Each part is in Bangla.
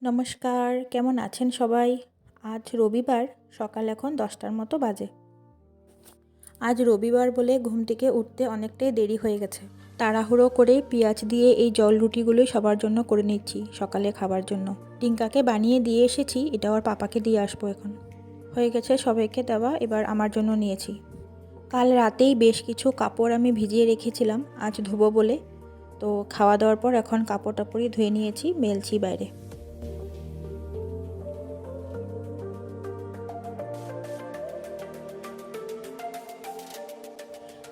নমস্কার, কেমন আছেন সবাই? আজ রবিবার, সকাল এখন 10টার মতো বাজে। আজ রবিবার বলে ঘুম থেকে উঠতে অনেকটাই দেরি হয়ে গেছে। তাড়াহুড়ো করে পেঁয়াজ দিয়ে এই জল রুটিগুলোই সবার জন্য করে নিচ্ছি সকালে খাবার জন্য। টিঙ্কাকে বানিয়ে দিয়ে এসেছি, এটা ওর পাপাকে দিয়ে আসবো এখন। হয়ে গেছে সবাইকে দেওয়া, এবার আমার জন্য নিয়েছি। কাল রাতেই বেশ কিছু কাপড় আমি ভিজিয়ে রেখেছিলাম আজ ধোবো বলে, তো খাওয়া দাওয়ার পর এখন কাপড় টাপড়ই ধুয়ে নিয়েছি, মেলছি বাইরে।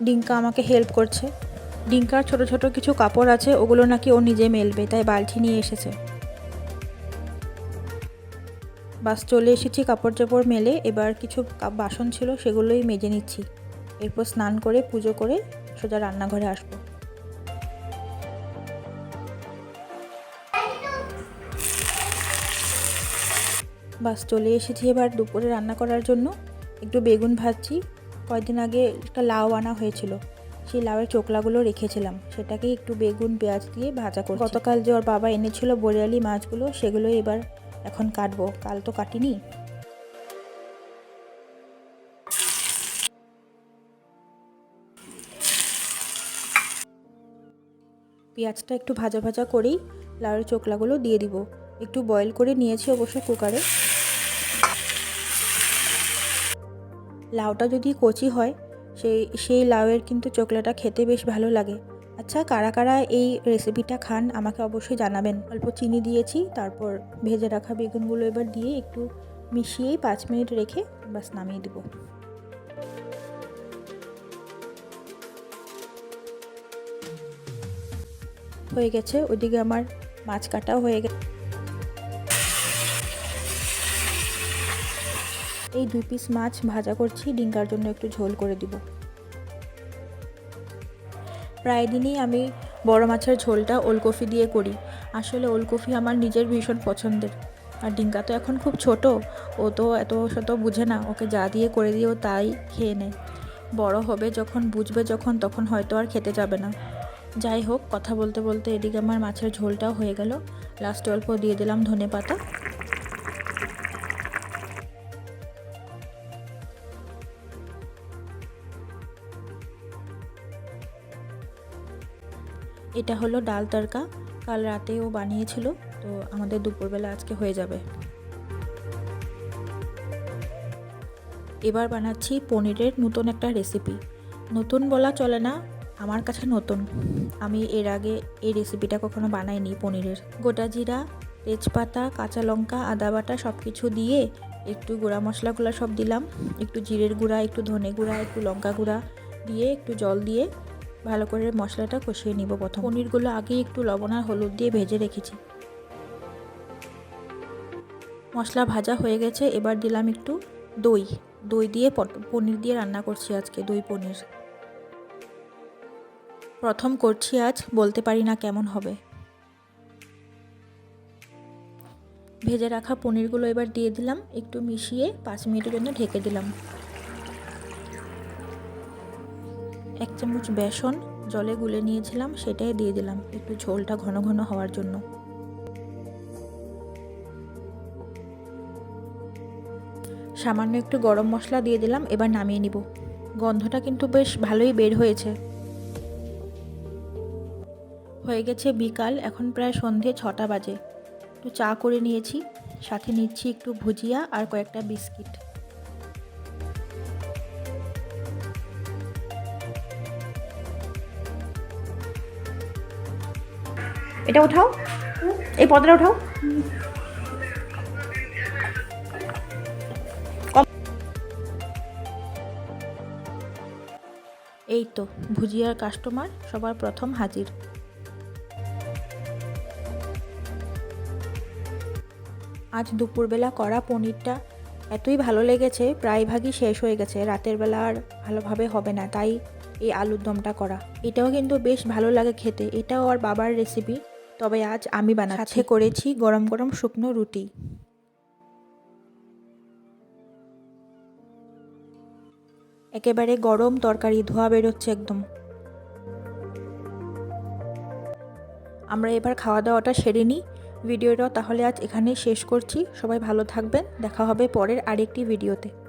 ডিঙ্কা আমাকে হেল্প করছে। ডিঙ্কার ছোট ছোট কিছু কাপড় আছে, ওগুলো নাকি ও নিজে মেলবে, তাই বালতি নিয়ে এসেছে। বাস চলে এসেছি কাপড় চাপড় মেলে। এবার কিছু বাসন ছিল সেগুলোই মেজে নিচ্ছি। এরপর স্নান করে পুজো করে সোজা রান্নাঘরে আসবো। বাস চলে এসেছি এবার দুপুরে রান্না করার জন্য। একটু বেগুন ভাজছি। কয়েকদিন আগে একটা লাউ আনা হয়েছিল, সেই লাউয়ের চোকলাগুলো রেখেছিলাম, সেটাকে একটু বেগুন পেঁয়াজ দিয়ে ভাজা করছি। গতকাল যে ওর বাবা এনেছিল বরিয়ালি মাছগুলো, সেগুলোই এবার এখন কাটবো, কাল তো কাটিনি। পেঁয়াজটা একটু ভাজা ভাজা করেই লাউয়ের চোকলাগুলো দিয়ে দিব। একটু বয়েল করে নিয়েছি অবশ্য কুকারে। লাউটা যদি কচি হয় সেই লাউয়ের কিন্তু চোকলাটা খেতে বেশ ভালো লাগে। আচ্ছা, কারা কারা এই রেসিপিটা খান আমাকে অবশ্যই জানাবেন। অল্প চিনি দিয়েছি, তারপর ভেজে রাখা বেগুনগুলো এবার দিয়ে একটু মিশিয়েই 5 মিনিট রেখে বাস নামিয়ে দেব। হয়ে গেছে, ওইদিকে আমার মাছ কাটাও হয়ে গেছে। এই 2 পিস মাছ ভাজা করছি, ডিঙ্কার জন্য একটু ঝোল করে দিব। প্রায় দিনই আমি বড় মাছের ঝোলটা ওলকপি দিয়ে করি। আসলে ওলকপি আমার নিজের ভীষণ পছন্দের। আর ডিঙ্কা তো এখন খুব ছোট, ও তো এত শত বুঝে না, ওকে যা দিয়ে করে দিয়েও তাই খেয়ে নেয়। বড় হবে যখন, বুঝবে যখন, তখন হয়তো আর খেতে যাবে না। যাই হোক, কথা বলতে বলতে এদিকে আমার মাছের ঝোলটাও হয়ে গেল। লাস্টে অল্প দিয়ে দিলাম ধনেপাতা। এটা হলো ডাল তড়কা, কাল রাতে ও বানিয়েছিল, তো আমাদের দুপুরবেলা আজকে হয়ে যাবে। এবার বানাচ্ছি পনিরের নতুন একটা রেসিপি। নতুন বলা চলে না, আমার কাছে নতুন। আমি এর আগে এই রেসিপিটা কখনো বানাইনি পনিরের। গোটা জিরা, তেজপাতা, কাঁচা লঙ্কা, আদা বাটা সব কিছু দিয়ে একটু গুঁড়া মশলাগুলো সব দিলাম, একটু জিরের গুঁড়া, একটু ধনে গুঁড়া, একটু লঙ্কা গুঁড়া দিয়ে একটু জল দিয়ে ভালো করে মশলাটা কষিয়ে নিব। প্রথম পনিরগুলো আগেই একটু লবণ আর হলুদ দিয়ে ভেজে রেখেছি। মশলা ভাজা হয়ে গেছে, এবার দিলাম একটু দই। দই দিয়ে পনির দিয়ে রান্না করছি আজকে, দই পনির। প্রথম করছি আজ, বলতে পারি না কেমন হবে। ভেজে রাখা পনিরগুলো এবার দিয়ে দিলাম, একটু মিশিয়ে 5 মিনিটের জন্য ঢেকে দিলাম। 1 চামচ বেসন জলে গুলে নিয়েছিলাম, সেটাই দিয়ে দিলাম একটু ঝোলটা ঘন ঘন হওয়ার জন্য। সামান্য একটু গরম মশলা দিয়ে দিলাম, এবার নামিয়ে নিব। গন্ধটা কিন্তু বেশ ভালোই বের হয়েছে। হয়ে গেছে বিকাল, এখন প্রায় সন্ধে 6টা বাজে। একটু চা করে নিয়েছি, সাথে নিচ্ছি একটু ভুজিয়া আর কয়েকটা বিস্কিট। এটা উঠাও, এই পর্দাটা উঠাও। এই তো ভুজিয়ার কাস্টমার সবার প্রথম হাজির। আজ দুপুরবেলা করা পনিরটা এতই ভালো লেগেছে, প্রায় ভাগই শেষ হয়ে গেছে। রাতের বেলা আর ভালোভাবে হবে না, তাই এই আলুর দমটা করা। এটাও কিন্তু বেশ ভালো লাগে খেতে, এটাও আর বাবার রেসিপি, তবে আজ আমি বানাচ্ছি। সাথে করেছি গরম গরম শুকনো রুটি। একেবারে গরম তরকারি, ধোয়া বেরোচ্ছে একদম। আমরা এবার খাওয়া দাওয়াটা সেরে নিই, ভিডিওটা তাহলে আজ এখানেই শেষ করছি। সবাই ভালো থাকবেন, দেখা হবে পরের আরেকটি ভিডিওতে।